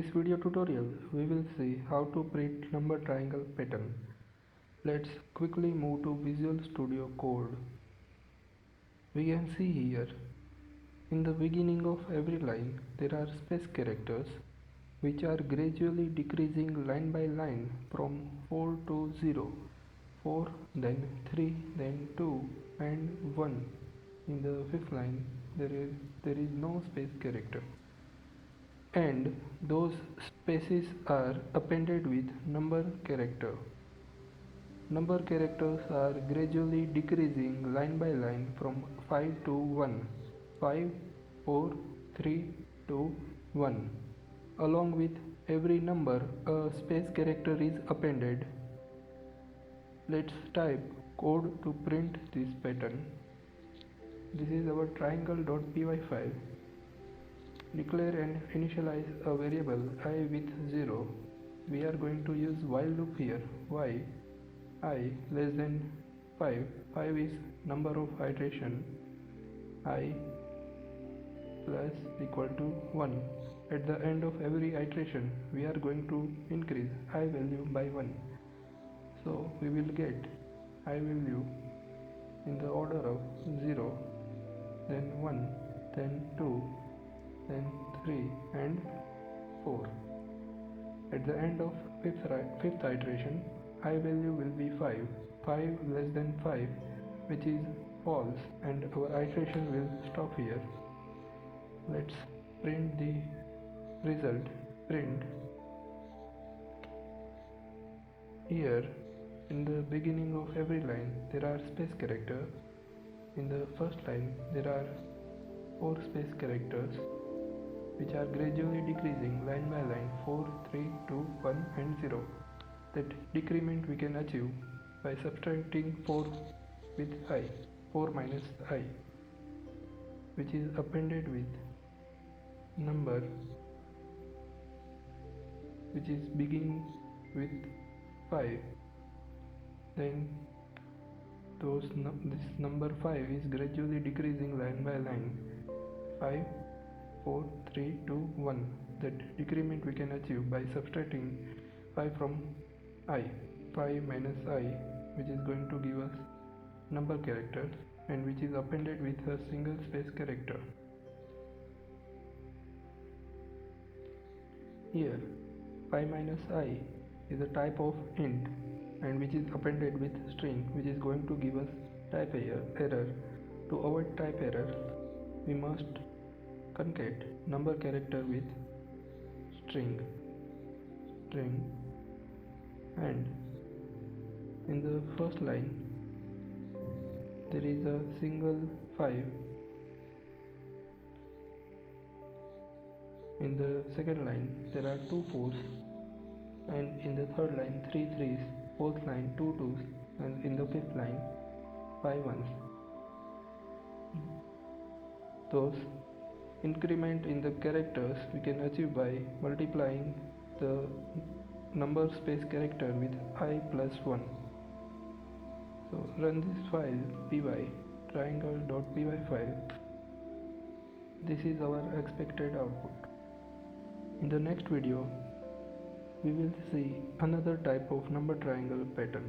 this video tutorial, we will see how to print number triangle pattern. Let's quickly move to Visual Studio Code. We can see here, in the beginning of every line, there are space characters which are gradually decreasing line by line from 4 to 0, 4, then 3, then 2 and 1. In the fifth line, there is no space character. And those spaces are appended with number character. Number characters are gradually decreasing line by line from 5 to 1, 5, 4, 3, 2, 1. Along with every number, a space character is appended. Let's type code to print this pattern. This is our triangle.py file. Declare and initialize a variable I with 0. We are going to use while loop here. While I less than 5. 5 is number of iteration. I plus equal to 1. At the end of every iteration, we are going to increase I value by 1. So we will get I value in the order of 0, then 1, then 2, then 3 and 4. At the end of fifth iteration, I value will be 5. 5 less than 5, which is false, and our iteration will stop here. Let's print the result. Print. Here, in the beginning of every line, there are space characters. In the first line, there are 4 space characters, which are gradually decreasing line by line 4, 3, 2, 1 and 0. That decrement we can achieve by subtracting 4 with I, 4 minus I, which is appended with number which is begin with 5. Then this number 5 is gradually decreasing line by line 5, 4, 3, 2, 1. That decrement we can achieve by subtracting 5 from I, 5 minus I, which is going to give us number character and which is appended with a single space character. Here, 5 minus I is a type of int and which is appended with string, which is going to give us type error. To avoid type error, we must concat number character with string, and in the first line there is a single 5. In the second line there are 2 4s, and in the third line 3 3s, fourth line 2 2s, and in the fifth line 5 1s. Those increment in the characters we can achieve by multiplying the number space character with I plus 1. So run this file py triangle.py file. This is our expected output. In the next video, we will see another type of number triangle pattern.